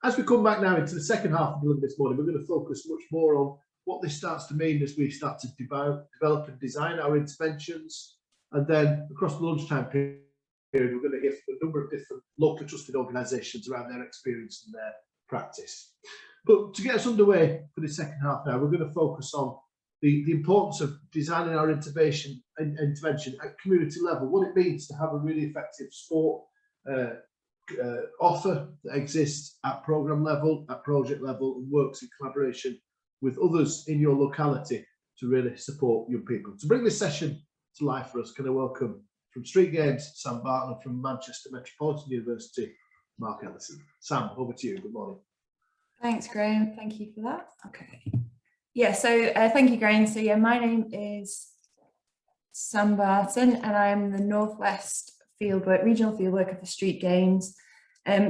As we come back now into the second half of the this morning, we're going to focus much more on what this starts to mean as we start to develop and design our interventions. And then across the lunchtime period, we're going to hear from a number of different locally trusted organisations around their experience and their practice. But to get us underway for the second half now, we're going to focus on the importance of designing our intervention at community level, what it means to have a really effective sport offer that exists at programme level, at project level, and works in collaboration with others in your locality to really support young people. To bring this session to life for us, can I welcome from StreetGames, Sam Barton, and from Manchester Metropolitan University, Mark Ellison. Sam, over to you. Good morning. Thanks, Graham. Thank you for that. Okay. Yeah, so thank you, Graham. So yeah, my name is Sam Barton, and I'm the Northwest regional fieldworker for StreetGames.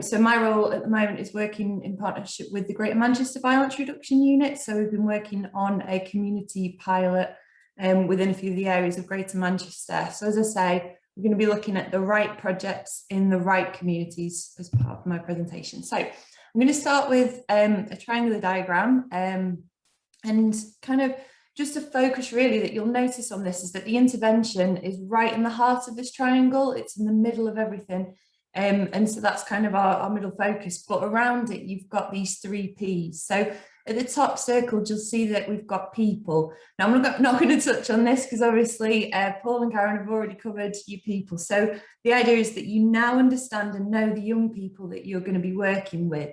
So my role at the moment is working in partnership with the Greater Manchester Violence Reduction Unit. So we've been working on a community pilot within a few of the areas of Greater Manchester. So as I say, we're going to be looking at the right projects in the right communities as part of my presentation. So I'm going to start with a triangular diagram and kind of just a focus really that you'll notice on this is that the intervention is right in the heart of this triangle. It's in the middle of everything. And so that's kind of our middle focus, but around it, you've got these 3 Ps. So at the top circled, you'll see that we've got people. Now, I'm not going to touch on this because obviously Paul and Karen have already covered you people. So the idea is that you now understand and know the young people that you're going to be working with.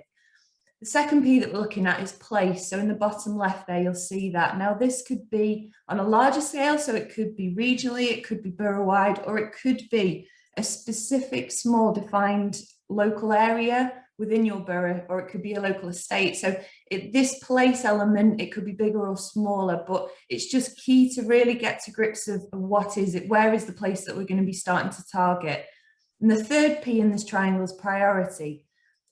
The second P that we're looking at is place. So in the bottom left there, you'll see that. Now this could be on a larger scale, so it could be regionally, it could be borough-wide, or it could be a specific small defined local area within your borough, or it could be a local estate. So this place element, it could be bigger or smaller, but it's just key to really get to grips of what is it, where is the place that we're going to be starting to target. And the third P in this triangle is priority.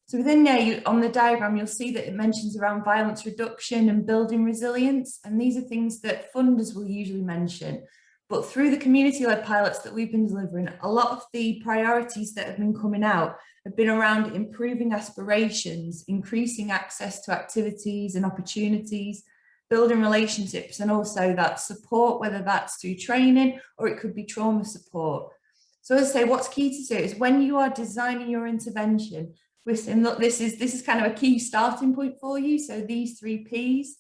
So within there, on the diagram, you'll see that it mentions around violence reduction and building resilience. And these are things that funders will usually mention. But through the community-led pilots that we've been delivering, a lot of the priorities that have been coming out have been around improving aspirations, increasing access to activities and opportunities, building relationships, and also that support, whether that's through training or it could be trauma support. So as I say, what's key to do is when you are designing your intervention, we're saying, look, this is kind of a key starting point for you. So these 3 Ps,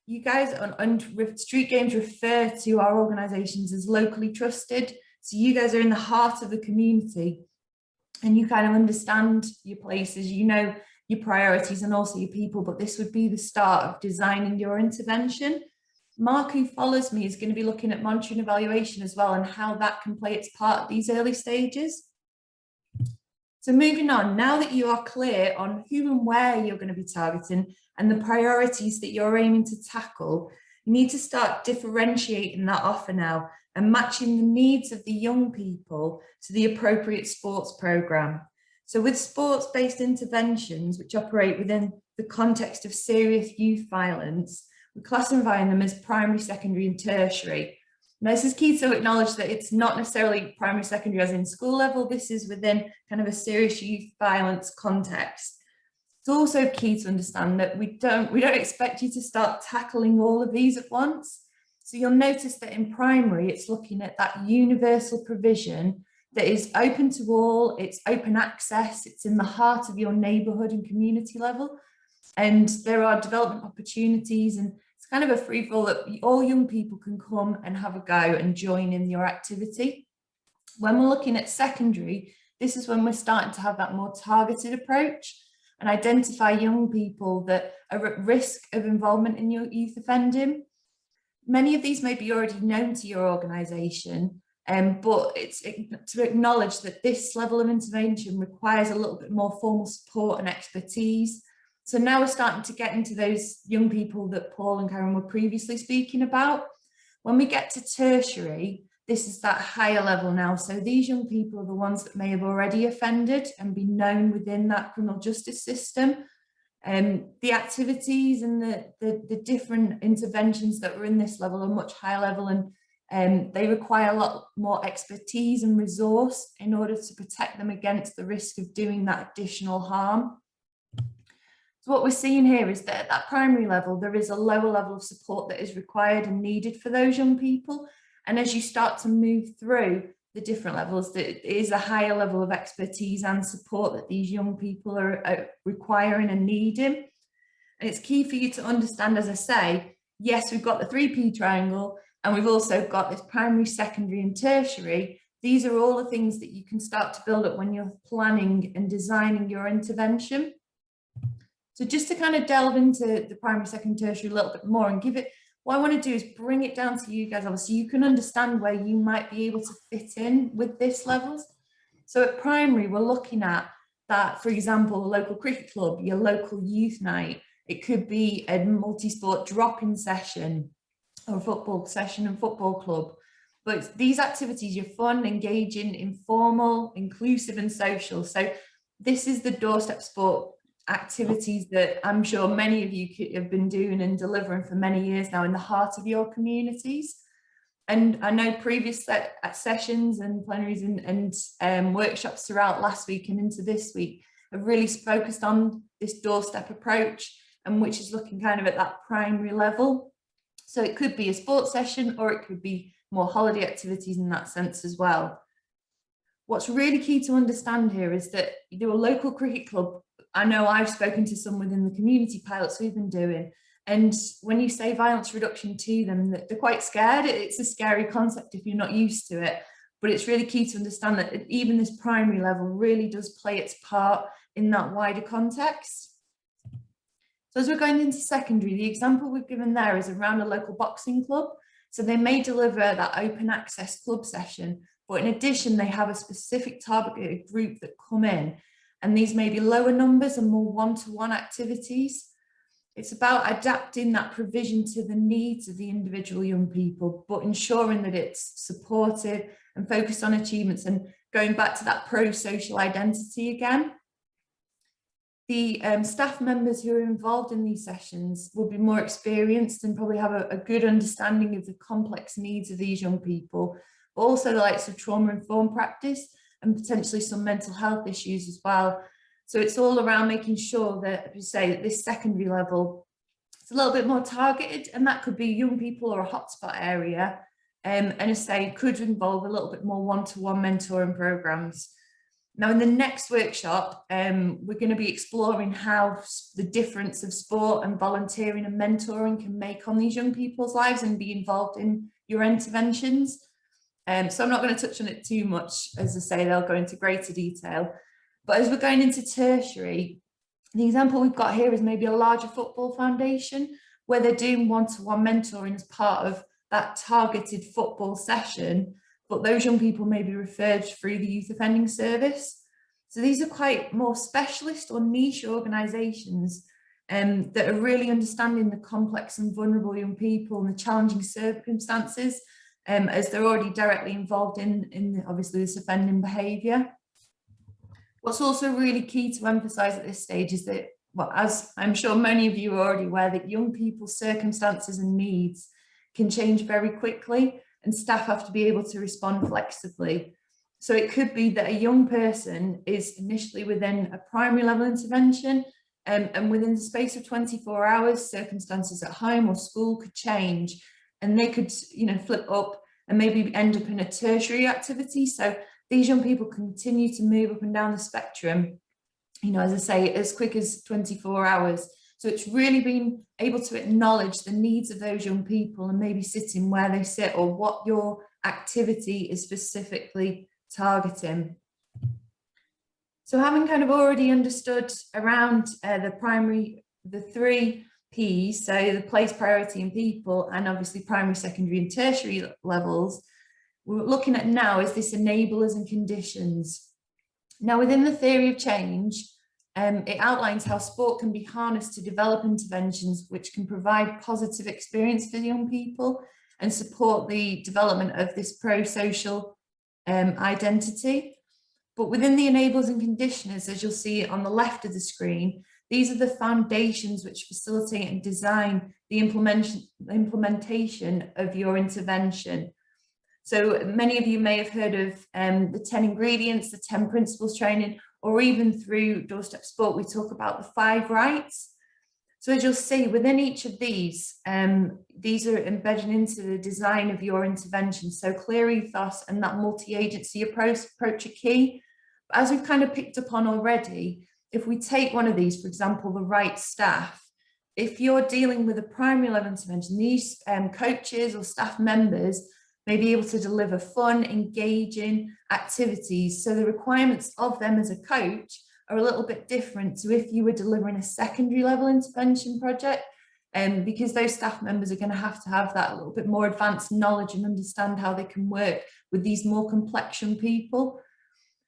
you guys on StreetGames refer to our organisations as locally trusted. So you guys are in the heart of the community and you kind of understand your places, you know your priorities and also your people, but this would be the start of designing your intervention. Mark, who follows me, is going to be looking at monitoring and evaluation as well and how that can play its part at these early stages. So moving on, now that you are clear on who and where you're going to be targeting and the priorities that you're aiming to tackle, you need to start differentiating that offer now and matching the needs of the young people to the appropriate sports programme. So with sports-based interventions, which operate within the context of serious youth violence, we're classifying them as primary, secondary and tertiary. Now, this is key to acknowledge that it's not necessarily primary, secondary as in school level. This is within kind of a serious youth violence context. It's also key to understand that we don't expect you to start tackling all of these at once. So you'll notice that in primary, it's looking at that universal provision that is open to all, it's open access, it's in the heart of your neighbourhood and community level. And there are development opportunities and it's kind of a free-for-all that all young people can come and have a go and join in your activity. When we're looking at secondary, this is when we're starting to have that more targeted approach and identify young people that are at risk of involvement in your youth offending. Many of these may be already known to your organisation, but it's to acknowledge that this level of intervention requires a little bit more formal support and expertise. So now we're starting to get into those young people that Paul and Karen were previously speaking about. When we get to tertiary, this is that higher level now. So these young people are the ones that may have already offended and be known within that criminal justice system. The activities and the different interventions that were in this level are much higher level and they require a lot more expertise and resource in order to protect them against the risk of doing that additional harm. So what we're seeing here is that at that primary level, there is a lower level of support that is required and needed for those young people. And as you start to move through the different levels, there is a higher level of expertise and support that these young people are requiring and needing. And it's key for you to understand, as I say, yes, we've got the 3P triangle, and we've also got this primary, secondary and tertiary. These are all the things that you can start to build up when you're planning and designing your intervention. So just to kind of delve into the primary, secondary, tertiary a little bit more and give it, what I want to do is bring it down to you guys, obviously you can understand where you might be able to fit in with this levels. So at primary, we're looking at that, for example, a local cricket club, your local youth night. It could be a multi-sport drop-in session or a football session and football club. But these activities, you're fun, engaging, informal, inclusive and social. So this is the doorstep sport activities that I'm sure many of you have been doing and delivering for many years now in the heart of your communities. And I know previous sessions and plenaries and workshops throughout last week and into this week have really focused on this doorstep approach, and which is looking kind of at that primary level. So it could be a sports session, or it could be more holiday activities in that sense as well. What's really key to understand here is that you do a local cricket club. I know I've spoken to some within the community pilots we've been doing, and when you say violence reduction to them, they're quite scared. It's a scary concept if you're not used to it, but it's really key to understand that even this primary level really does play its part in that wider context. So as we're going into secondary, the example we've given there is around a local boxing club. So they may deliver that open access club session, but in addition, they have a specific targeted group that come in, and these may be lower numbers and more one-to-one activities. It's about adapting that provision to the needs of the individual young people, but ensuring that it's supportive and focused on achievements, and going back to that pro-social identity again. The staff members who are involved in these sessions will be more experienced and probably have a good understanding of the complex needs of these young people, but also the likes of trauma-informed practice and potentially some mental health issues as well. So it's all around making sure that, as you say, at this secondary level, it's a little bit more targeted, and that could be young people or a hotspot area. And as I say, could involve a little bit more one-to-one mentoring programs. Now, in the next workshop, we're going to be exploring how the difference of sport and volunteering and mentoring can make on these young people's lives and be involved in your interventions. So I'm not going to touch on it too much. As I say, they'll go into greater detail. But as we're going into tertiary, the example we've got here is maybe a larger football foundation where they're doing one-to-one mentoring as part of that targeted football session, but those young people may be referred through the youth offending service. So these are quite more specialist or niche organisations that are really understanding the complex and vulnerable young people and the challenging circumstances as they're already directly involved in obviously this offending behaviour. What's also really key to emphasise at this stage is that, well, as I'm sure many of you are already aware, that young people's circumstances and needs can change very quickly, and staff have to be able to respond flexibly. So it could be that a young person is initially within a primary level intervention, and within the space of 24 hours, circumstances at home or school could change, and they could, you know, flip up and maybe end up in a tertiary activity. So these young people continue to move up and down the spectrum, you know, as I say, as quick as 24 hours. So it's really being able to acknowledge the needs of those young people and maybe sitting where they sit or what your activity is specifically targeting. So having kind of already understood around the 3 Ps, so the place, priority and people, and obviously primary, secondary and tertiary levels, we're looking at now is this enablers and conditions. Now within the theory of change, it outlines how sport can be harnessed to develop interventions which can provide positive experience for young people and support the development of this pro-social identity. But within the enablers and conditioners, as you'll see on the left of the screen, these are the foundations which facilitate and design the implementation of your intervention. So many of you may have heard of the 10 ingredients, the 10 principles training, or even through Doorstep Sport, we talk about the 5 rights. So as you'll see, within each of these are embedded into the design of your intervention. So clear ethos and that multi-agency approach are key. But as we've kind of picked up on already, if we take one of these, for example, the right staff, if you're dealing with a primary level intervention, these coaches or staff members may be able to deliver fun, engaging activities. So the requirements of them as a coach are a little bit different to if you were delivering a secondary level intervention project, because those staff members are going to have that a little bit more advanced knowledge and understand how they can work with these more complex young people.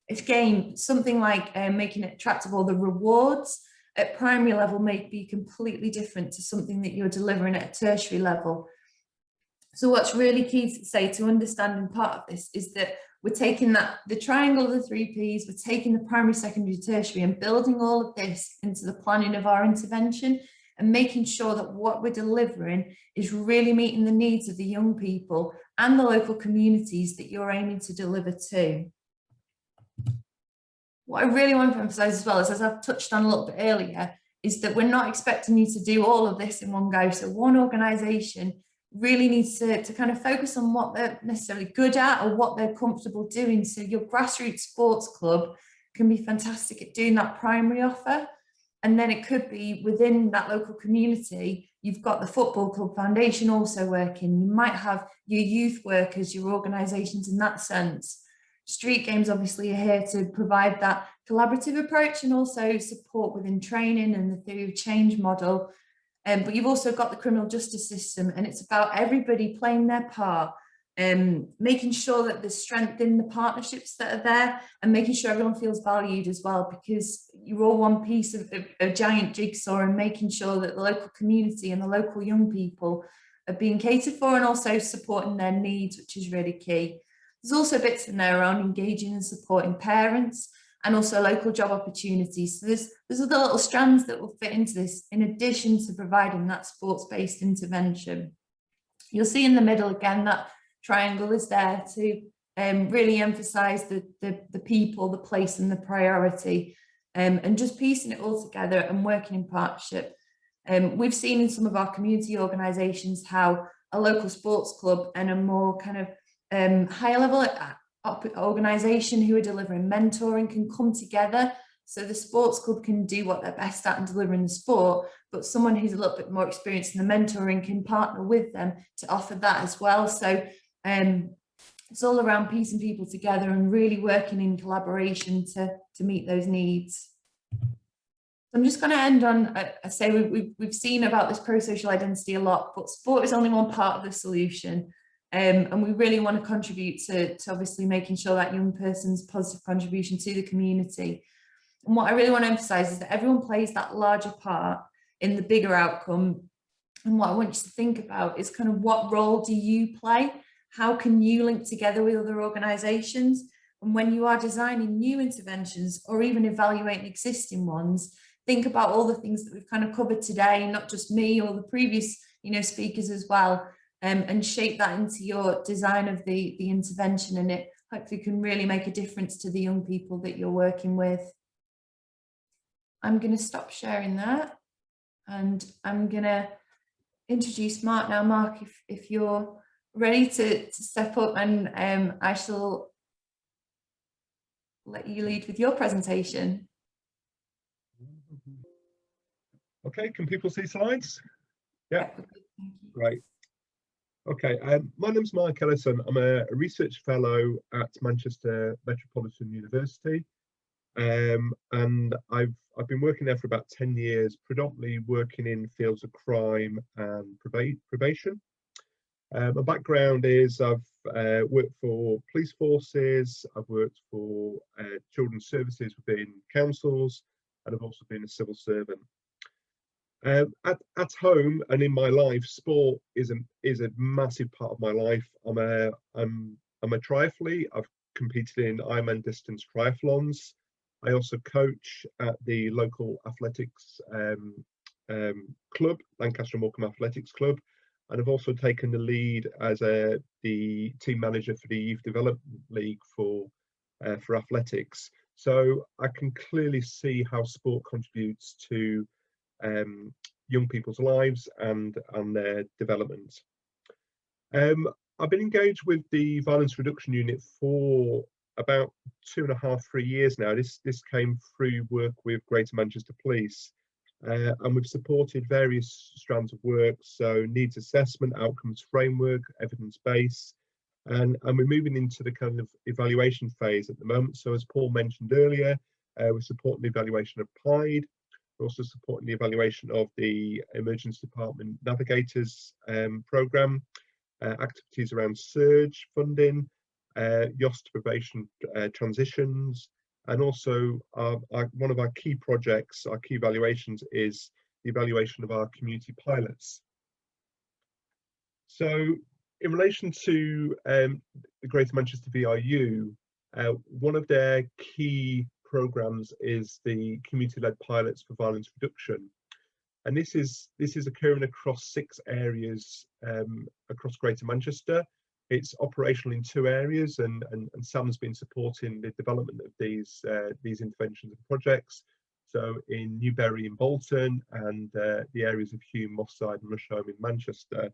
Again, something like making it attractive, or the rewards at primary level may be completely different to something that you're delivering at a tertiary level. So what's really key to say to understanding part of this is that we're taking the triangle of the 3 Ps, we're taking the primary, secondary, tertiary, and building all of this into the planning of our intervention, and making sure that what we're delivering is really meeting the needs of the young people and the local communities that you're aiming to deliver to. What I really want to emphasize as well is, as I've touched on a little bit earlier, is that we're not expecting you to do all of this in one go. So one organisation really needs to kind of focus on what they're necessarily good at or what they're comfortable doing. So your grassroots sports club can be fantastic at doing that primary offer. And then it could be within that local community, you've got the football club foundation also working. You might have your youth workers, your organisations in that sense. Street Games obviously are here to provide that collaborative approach and also support within training and the theory of change model. But you've also got the criminal justice system, and it's about everybody playing their part, making sure that there's strength in the partnerships that are there, and making sure everyone feels valued as well, because you're all one piece of a giant jigsaw, and making sure that the local community and the local young people are being catered for and also supporting their needs, which is really key. There's also bits in there around engaging and supporting parents and also local job opportunities. So there's other little strands that will fit into this, in addition to providing that sports-based intervention. You'll see in the middle again, that triangle is there to really emphasize the people, the place and the priority, and just piecing it all together and working in partnership. We've seen in some of our community organisations how a local sports club and a more kind of higher level organisation who are delivering mentoring can come together. So the sports club can do what they're best at and delivering the sport, but someone who's a little bit more experienced in the mentoring can partner with them to offer that as well. So it's all around piecing people together and really working in collaboration to meet those needs. I'm just going to end on, I say we've seen about this pro-social identity a lot, but sport is only one part of the solution. And we really want to contribute to obviously making sure that young person's positive contribution to the community. And what I really want to emphasize is that everyone plays that larger part in the bigger outcome. And what I want you to think about is kind of, what role do you play? How can you link together with other organizations? And when you are designing new interventions or even evaluating existing ones, think about all the things that we've kind of covered today, not just me or the previous, speakers as well. And shape that into your design of the intervention, and it hopefully can really make a difference to the young people that you're working with. I'm going to stop sharing that, and I'm going to introduce Mark now. Mark, if you're ready to step up, and I shall let you lead with your presentation. Okay, can people see slides? Yeah, great. Okay, my name's Mark Ellison. I'm a research fellow at Manchester Metropolitan University, and I've been working there for about 10 years, predominantly working in fields of crime and probation. My background is I've worked for police forces, I've worked for children's services within councils, and I've also been a civil servant. At home and in my life, sport is a massive part of my life. I'm a triathlete. I've competed in Ironman distance triathlons. I also coach at the local athletics club, Lancaster and Morecambe Athletics Club, and I've also taken the lead as the team manager for the Youth Development League for athletics. So I can clearly see how sport contributes to young people's lives and their development. I've been engaged with the Violence Reduction Unit for about 2.5, 3 years now. This came through work with Greater Manchester Police, and we've supported various strands of work, so needs assessment, outcomes framework, evidence-based, and we're moving into the kind of evaluation phase at the moment. So as Paul mentioned earlier, we're supporting the evaluation of PIDE. We're also supporting the evaluation of the Emergency Department Navigators programme, activities around surge funding, YOS to probation transitions, and also one of our key projects, our key evaluations, is the evaluation of our community pilots. So in relation to the Greater Manchester VRU, one of their key programmes is the community-led pilots for violence reduction. And this is occurring across 6 areas across Greater Manchester. It's operational in 2 areas, and Sam's been supporting the development of these interventions and projects. So in Newbury and Bolton, and the areas of Hume, Moss Side and Rusholme in Manchester.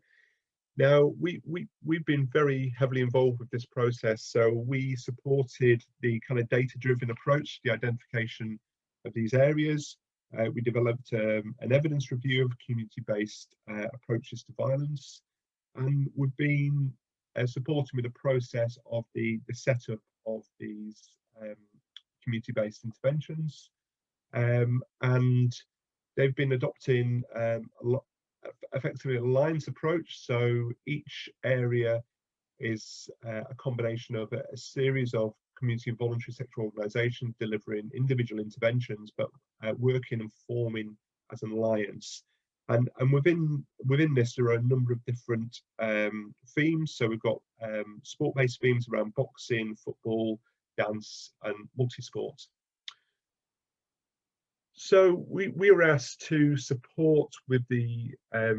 Now, we've been very heavily involved with this process. So we supported the kind of data-driven approach to the identification of these areas. We developed an evidence review of community-based approaches to violence, and we've been supporting with the process of the setup of these community-based interventions, and they've been adopting effectively a alliance approach. So each area is a combination of a series of community and voluntary sector organisations delivering individual interventions, but working and forming as an alliance. And within this, there are a number of different themes. So we've got sport-based themes around boxing, football, dance, and multi-sport. So we were asked to support with the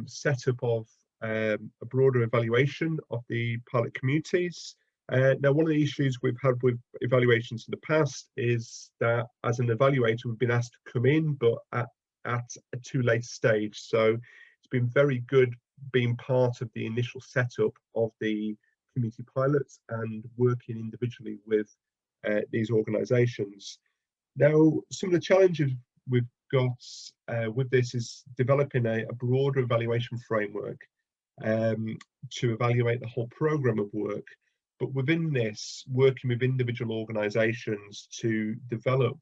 setup of a broader evaluation of the pilot communities. Now, one of the issues we've had with evaluations in the past is that as an evaluator, we've been asked to come in, but at a too late stage. So it's been very good being part of the initial setup of the community pilots and working individually with these organisations. Now, some of the challenges we've got with this is developing a broader evaluation framework to evaluate the whole programme of work. But within this, working with individual organisations to develop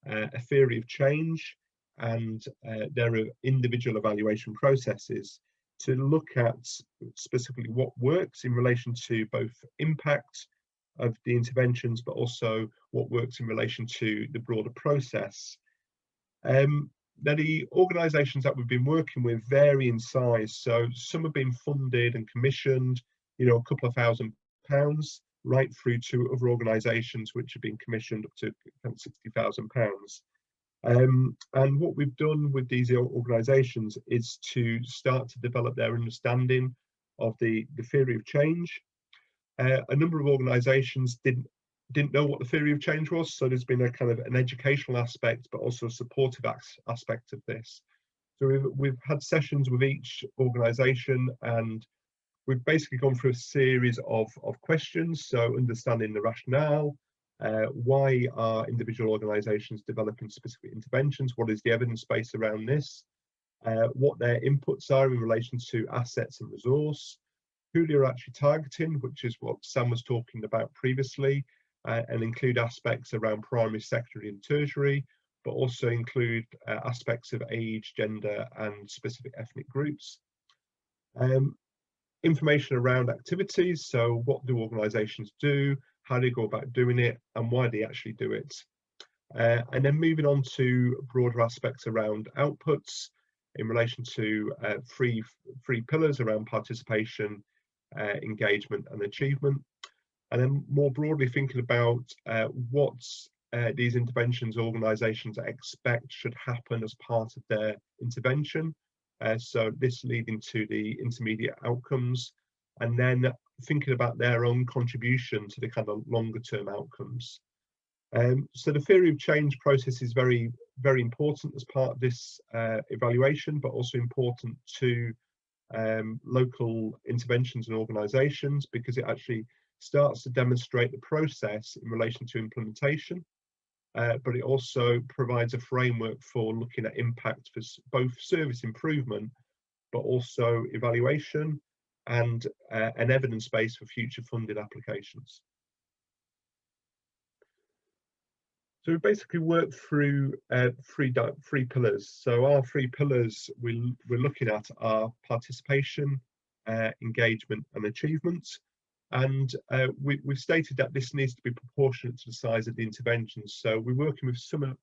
a theory of change and their individual evaluation processes to look at specifically what works in relation to both impact of the interventions, but also what works in relation to the broader process. Now, the organisations that we've been working with vary in size. So some have been funded and commissioned, a couple of £1,000, right through to other organisations which have been commissioned up to £60,000. And what we've done with these organisations is to start to develop their understanding of the theory of change. A number of organisations didn't know what the theory of change was, so there's been a kind of an educational aspect, but also a supportive aspect of this. So we've had sessions with each organisation, and we've basically gone through a series of questions. So understanding the rationale, why are individual organisations developing specific interventions? What is the evidence base around this? What their inputs are in relation to assets and resource, who they're actually targeting, which is what Sam was talking about previously, and include aspects around primary, secondary and tertiary, but also include aspects of age, gender and specific ethnic groups. Information around activities, so what do organisations do, how do they go about doing it, and why they actually do it. And then moving on to broader aspects around outputs in relation to three pillars around participation, engagement and achievement. And then more broadly thinking about what these interventions organisations expect should happen as part of their intervention. So this leading to the intermediate outcomes, and then thinking about their own contribution to the kind of longer term outcomes. So the theory of change process is very, very important as part of this evaluation, but also important to local interventions and organisations, because it actually starts to demonstrate the process in relation to implementation, but it also provides a framework for looking at impact for both service improvement, but also evaluation and an evidence base for future funded applications. So we basically work through three pillars. So our three pillars we're looking at are participation, engagement and achievement. And we've stated that this needs to be proportionate to the size of the interventions. So we're working with some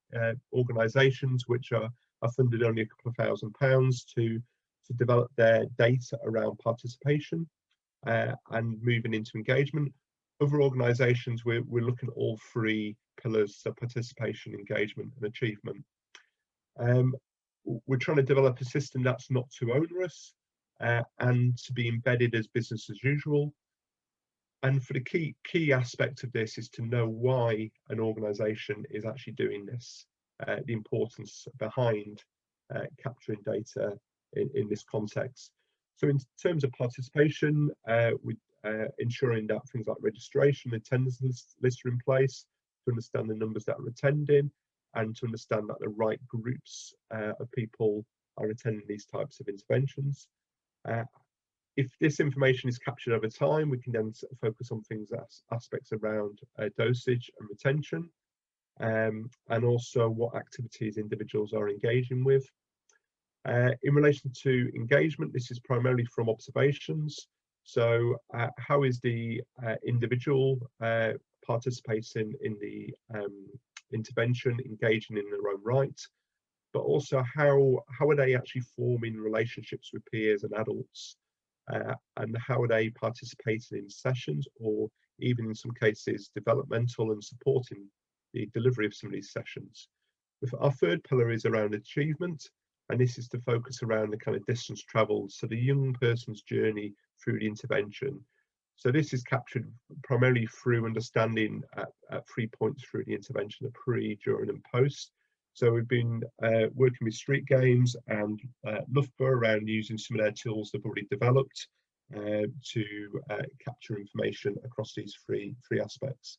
organisations which are funded only a couple of £1,000 to develop their data around participation and moving into engagement. Other organisations, we're looking at all three pillars, so participation, engagement and achievement. We're trying to develop a system that's not too onerous and to be embedded as business as usual. And for the key aspect of this is to know why an organisation is actually doing this, the importance behind capturing data in this context. So in terms of participation, we ensuring that things like registration, attendance lists are in place to understand the numbers that are attending and to understand that the right groups of people are attending these types of interventions. If this information is captured over time, we can then focus on things aspects around dosage and retention, and also what activities individuals are engaging with. In relation to engagement, this is primarily from observations. So how is the individual participating in the intervention, engaging in their own right, but also how are they actually forming relationships with peers and adults, and how are they participating in sessions, or even in some cases developmental and supporting the delivery of some of these sessions. Our third pillar is around achievement, and this is to focus around the kind of distance travelled, so the young person's journey through the intervention. So this is captured primarily through understanding at 3 points through the intervention, the pre, during and post. So we've been working with StreetGames and Loughborough around using some of their tools they've already developed to capture information across these three aspects.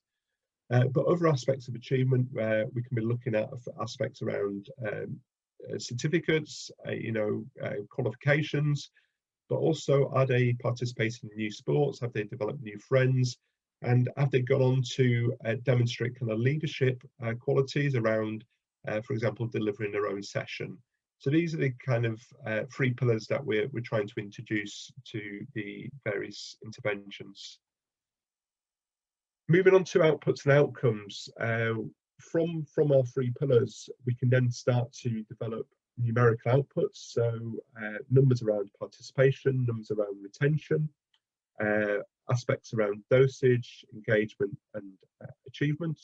But other aspects of achievement, we can be looking at aspects around certificates, qualifications, but also are they participating in new sports? Have they developed new friends? And have they gone on to demonstrate kind of leadership qualities around, for example, delivering their own session? So these are the kind of three pillars that we're trying to introduce to the various interventions. Moving on to outputs and outcomes, from our three pillars, we can then start to develop numerical outputs. So numbers around participation, numbers around retention, aspects around dosage, engagement and achievement.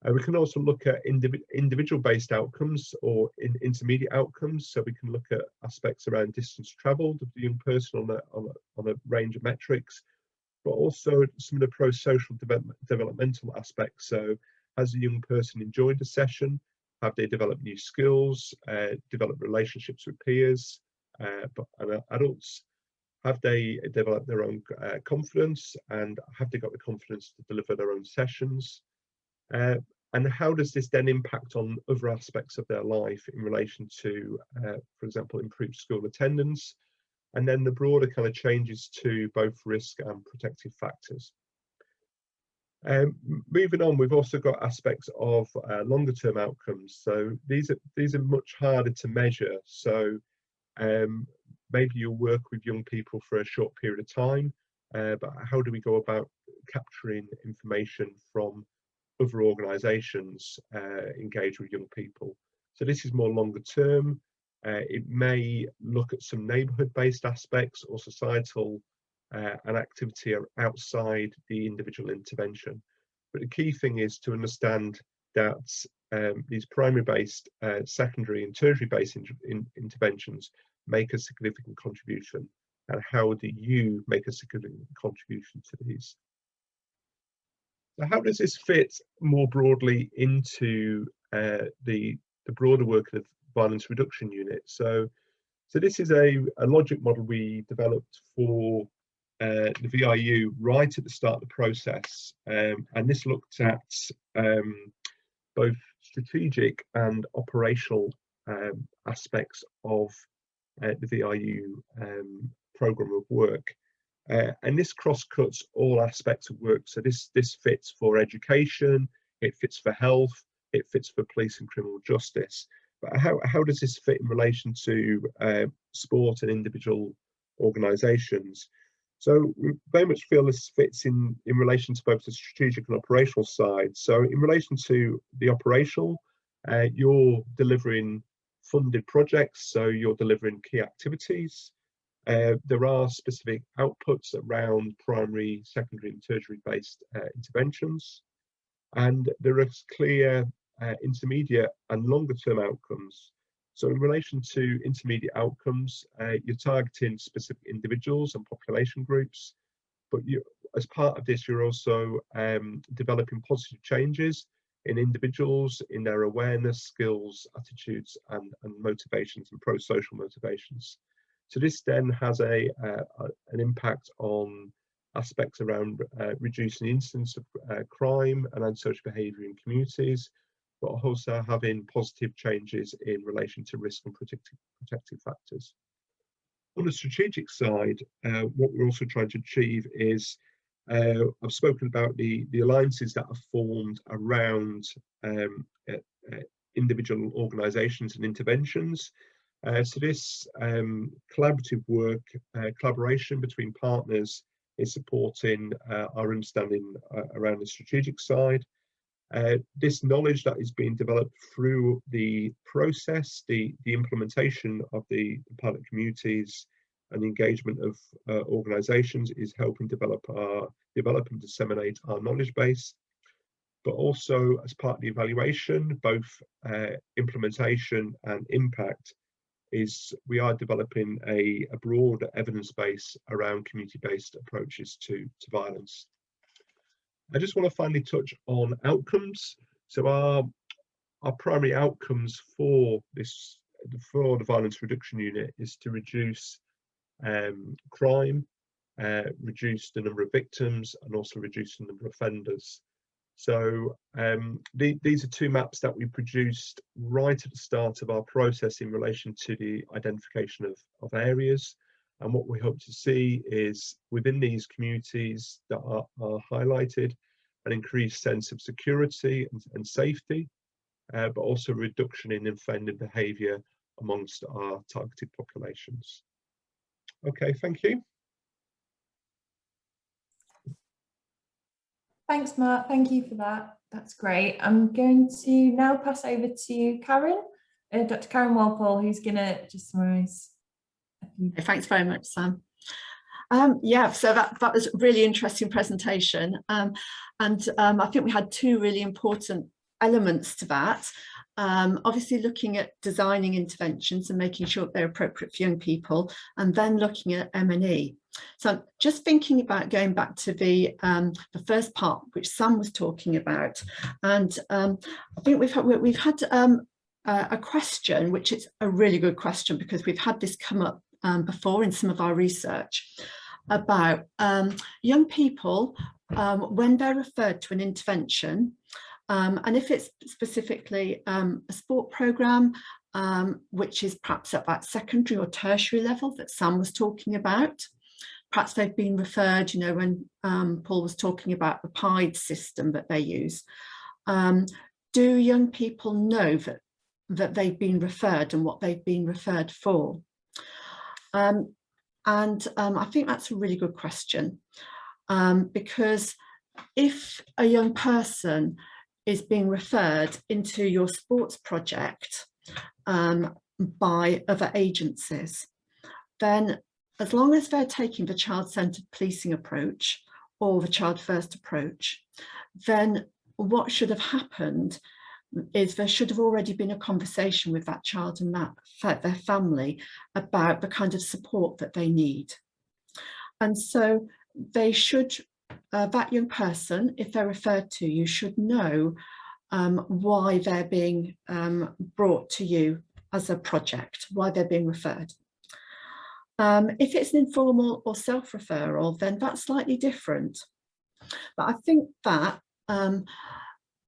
We can also look at individual-based outcomes or intermediate outcomes. So we can look at aspects around distance travelled of the young person on a range of metrics, but also some of the pro-social developmental aspects. So has the young person enjoyed the session? Have they developed new skills, developed relationships with peers and adults? Have they developed their own confidence, and have they got the confidence to deliver their own sessions? And how does this then impact on other aspects of their life in relation to, for example, improved school attendance, and then the broader kind of changes to both risk and protective factors. Moving on, we've also got aspects of longer term outcomes. So these are much harder to measure. So maybe you'll work with young people for a short period of time, but how do we go about capturing information from other organisations engaged with young people? So this is more longer term. It may look at some neighbourhood-based aspects or societal and activity outside the individual intervention. But the key thing is to understand that these primary-based, secondary and tertiary-based interventions make a significant contribution. And how do you make a significant contribution to these? So how does this fit more broadly into the broader work of the Violence Reduction Unit? So this is a logic model we developed for the VIU right at the start of the process, and this looked at both strategic and operational aspects of the VIU program of work, and this cross-cuts all aspects of work. So this fits for education, it fits for health, it fits for police and criminal justice. But how does this fit in relation to sport and individual organisations? So we very much feel this fits in relation to both the strategic and operational side. So in relation to the operational, you're delivering funded projects, so you're delivering key activities. There are specific outputs around primary, secondary and tertiary based interventions, and there are clear intermediate and longer term outcomes. So in relation to intermediate outcomes, you're targeting specific individuals and population groups, but as part of this, you're also developing positive changes in individuals, in their awareness, skills, attitudes and motivations and pro-social motivations. So this then has an impact on aspects around reducing the incidence of crime and antisocial behaviour in communities, but also having positive changes in relation to risk and protective factors. On the strategic side, what we're also trying to achieve is, I've spoken about the alliances that are formed around individual organisations and interventions. So this collaborative work, collaboration between partners is supporting our understanding around the strategic side. This knowledge that is being developed through the process, the implementation of the pilot communities and the engagement of organisations is helping develop and disseminate our knowledge base. But also as part of the evaluation, both implementation and impact, we are developing a broad evidence base around community-based approaches to violence. I just want to finally touch on outcomes. So our primary outcomes for the Violence Reduction Unit is to reduce crime, reduce the number of victims, and also reduce the number of offenders. So these are two maps that we produced right at the start of our process in relation to the identification of areas. And what we hope to see is within these communities that are highlighted, an increased sense of security and safety, but also a reduction in offending behaviour amongst our targeted populations. Okay, thank you. Thanks, Mark. Thank you for that. That's great. I'm going to now pass over to Karen, Dr. Karen Walpole, who's going to just summarise. Thanks very much, Sam. Yeah, so that was a really interesting presentation. I think we had two really important elements to that. Obviously looking at designing interventions and making sure they're appropriate for young people, and then looking at M&E. So just thinking about going back to the first part, which Sam was talking about, and I think we've had a question, which is a really good question, because we've had this come up before in some of our research about young people when they're referred to an intervention, and if it's specifically a sport programme, which is perhaps at that secondary or tertiary level that Sam was talking about. Perhaps they've been referred, you know, when Paul was talking about the PIDE system that they use. Do young people know that they've been referred and what they've been referred for? I think that's a really good question, because if a young person is being referred into your sports project by other agencies, then as long as they're taking the child-centred policing approach or the child-first approach, then what should have happened is there should have already been a conversation with that child and their family about the kind of support that they need. And so they should that young person, if they're referred to you, should know why they're being brought to you as a project, why they're being referred. If it's an informal or self-referral, then that's slightly different. But I think that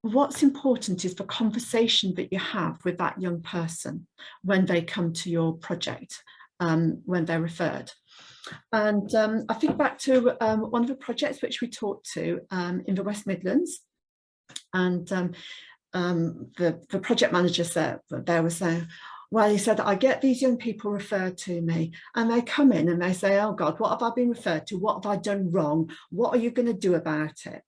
what's important is the conversation that you have with that young person when they come to your project, when they're referred. And I think back to one of the projects which we talked to in the West Midlands, and the project manager said there was well, he said, I get these young people referred to me and they come in and they say, oh God, what have I been referred to? What have I done wrong? What are you going to do about it?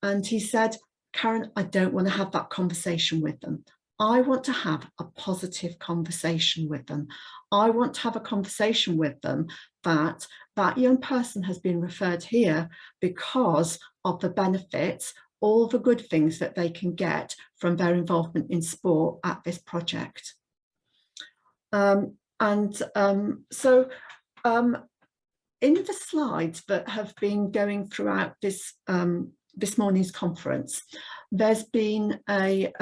And he said, Karen, I don't want to have that conversation with them. I want to have a positive conversation with them. I want to have a conversation with them that that young person has been referred here because of the benefits, all the good things that they can get from their involvement in sport at this project. So in the slides that have been going throughout this this morning's conference, there's been a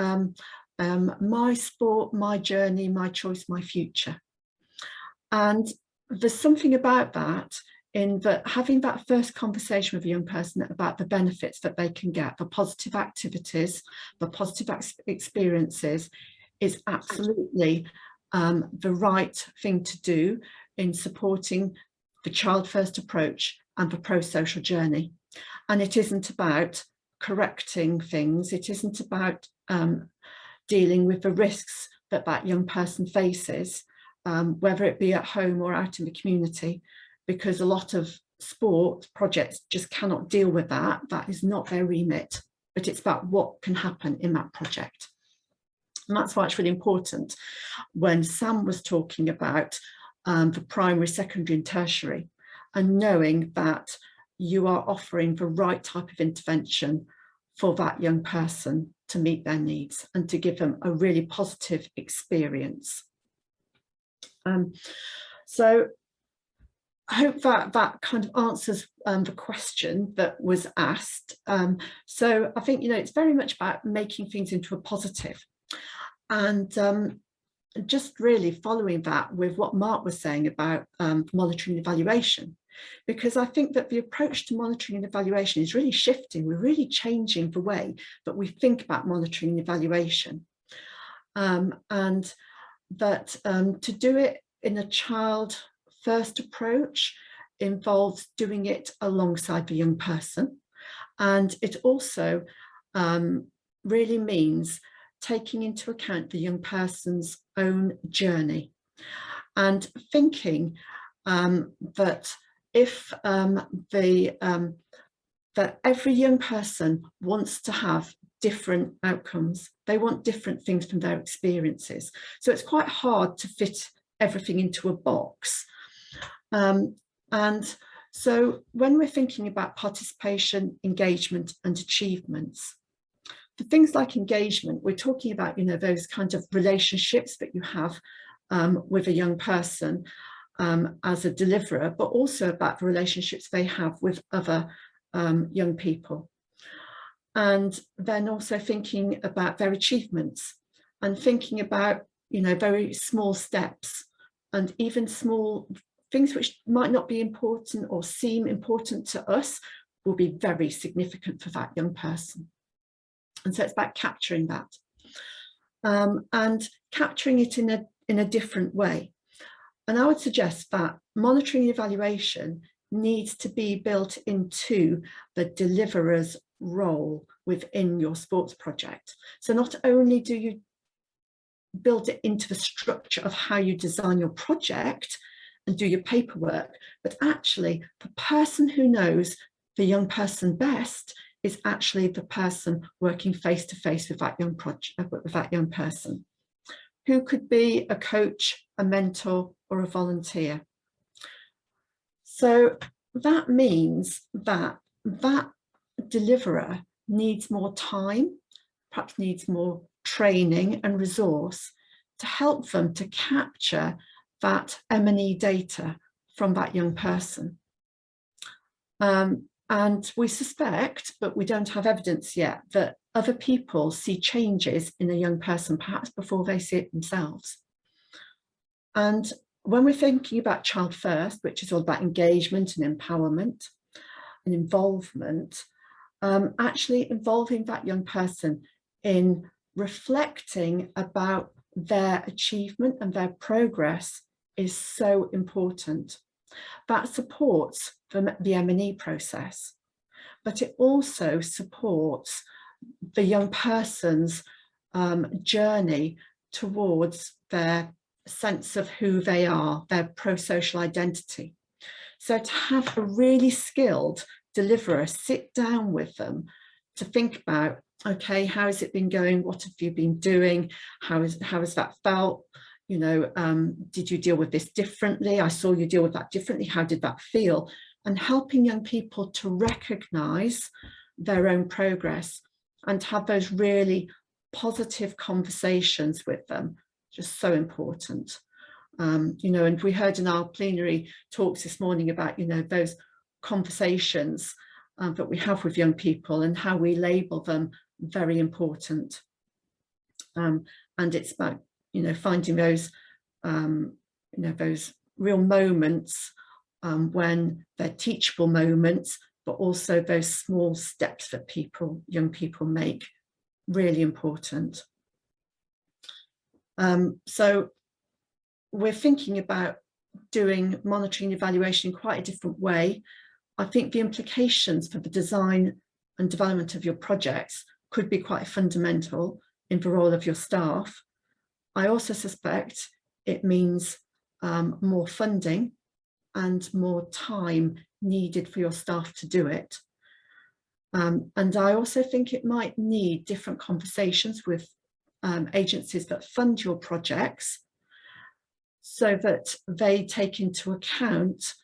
my sport, my journey, my choice, my future. And there's something about that, in that having that first conversation with a young person about the benefits that they can get, the positive activities, the positive experiences, is absolutely the right thing to do in supporting the child first approach and the pro-social journey. And it isn't about correcting things, it isn't about dealing with the risks that that young person faces, whether it be at home or out in the community, because a lot of sport projects just cannot deal with that. That is not their remit, but it's about what can happen in that project. And that's why it's really important when Sam was talking about the primary, secondary and tertiary, and knowing that you are offering the right type of intervention for that young person to meet their needs and to give them a really positive experience. So I hope that that kind of answers the question that was asked. So I think, you know, it's very much about making things into a positive. And just really following that with what Mark was saying about monitoring and evaluation, because I think that the approach to monitoring and evaluation is really shifting. We're really changing the way that we think about monitoring and evaluation. And that to do it in a child first approach involves doing it alongside the young person. And it also really means taking into account the young person's own journey and thinking that if that every young person wants to have different outcomes, they want different things from their experiences. So it's quite hard to fit everything into a box. And so when we're thinking about participation, engagement and achievements, for things like engagement, we're talking about, you know, those kinds of relationships that you have with a young person as a deliverer, but also about the relationships they have with other young people. And then also thinking about their achievements and thinking about, you know, very small steps and even small things which might not be important or seem important to us will be very significant for that young person. And so it's about capturing that and capturing it in a different way. And I would suggest that monitoring and evaluation needs to be built into the deliverer's role within your sports project. So not only do you build it into the structure of how you design your project and do your paperwork, but actually the person who knows the young person best is actually the person working face to face with that young person, who could be a coach, a mentor, or a volunteer. So that means that that deliverer needs more time, perhaps needs more training and resource to help them to capture that M&E data from that young person. And we suspect, but we don't have evidence yet, that other people see changes in a young person perhaps before they see it themselves. And when we're thinking about Child First, which is all about engagement and empowerment and involvement, actually involving that young person in reflecting about their achievement and their progress is so important. That supports the M&E process, but it also supports the young person's journey towards their sense of who they are, their pro-social identity. So to have a really skilled deliverer sit down with them to think about, okay, how has it been going? What have you been doing? How has that felt? You know, did you deal with this differently? I saw you deal with that differently. How did that feel? And helping young people to recognize their own progress and have those really positive conversations with them, just so important. You know, and we heard in our plenary talks this morning about, you know, those conversations that we have with young people and how we label them, very important. And it's about, you know, finding those, you know, those real moments when they're teachable moments, but also those small steps that young people make, really important. So we're thinking about doing monitoring and evaluation in quite a different way. I think the implications for the design and development of your projects could be quite fundamental in the role of your staff. I also suspect it means more funding and more time needed for your staff to do it. And I also think it might need different conversations with agencies that fund your projects so that they take into account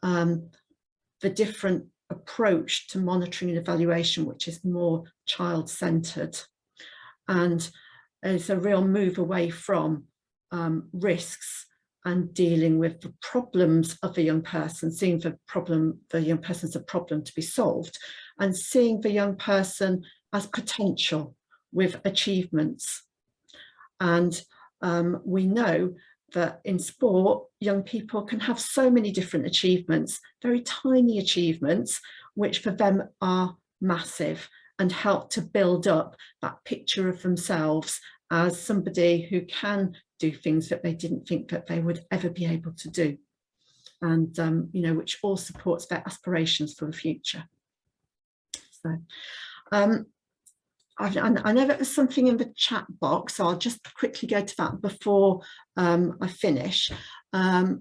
the different approach to monitoring and evaluation, which is more child-centred. And it's a real move away from risks and dealing with the problems of the young person, seeing the young person as a problem to be solved, and seeing the young person as potential with achievements. And we know that in sport, young people can have so many different achievements, very tiny achievements, which for them are massive and help to build up that picture of themselves as somebody who can do things that they didn't think that they would ever be able to do. And, you know, which all supports their aspirations for the future. So, I know that there's something in the chat box, so I'll just quickly go to that before I finish. A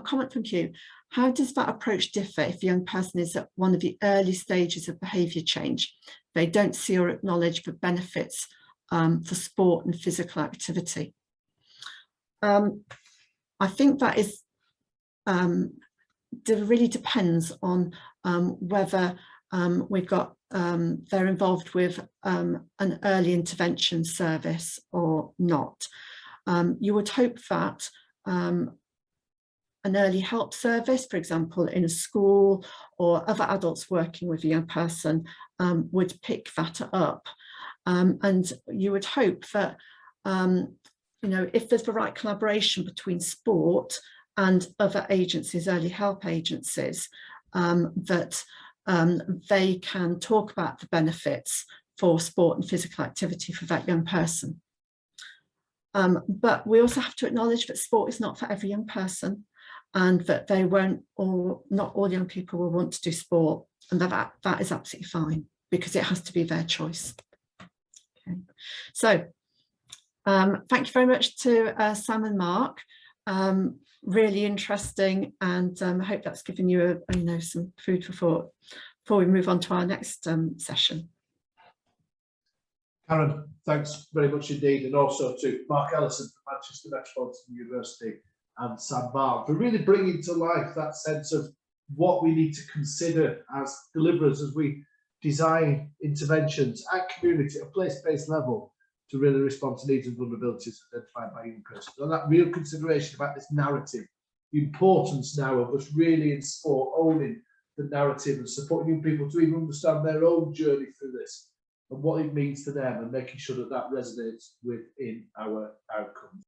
comment from Hugh. How does that approach differ if a young person is at one of the early stages of behaviour change? They don't see or acknowledge the benefits for sport and physical activity. I think that is really depends on whether we've got they're involved with an early intervention service or not. You would hope that an early help service, for example, in a school or other adults working with a young person would pick that up. And you would hope that, you know, if there's the right collaboration between sport and other agencies, early help agencies, that they can talk about the benefits for sport and physical activity for that young person. But we also have to acknowledge that sport is not for every young person, and that they won't, or not all young people will want to do sport, and that is absolutely fine because it has to be their choice. Okay. So thank you very much to Sam and Mark. Really interesting, and I hope that's given you some food for thought before we move on to our next session. Karen, thanks very much indeed, and also to Mark Ellison from Manchester Metropolitan University and Sam Barton for really bringing to life that sense of what we need to consider as deliverers as we design interventions at community, at place-based level, to really respond to needs and vulnerabilities identified by young persons. And that real consideration about this narrative, the importance now of us really in sport owning the narrative and supporting young people to even understand their own journey through this and what it means to them, and making sure that that resonates within our outcomes.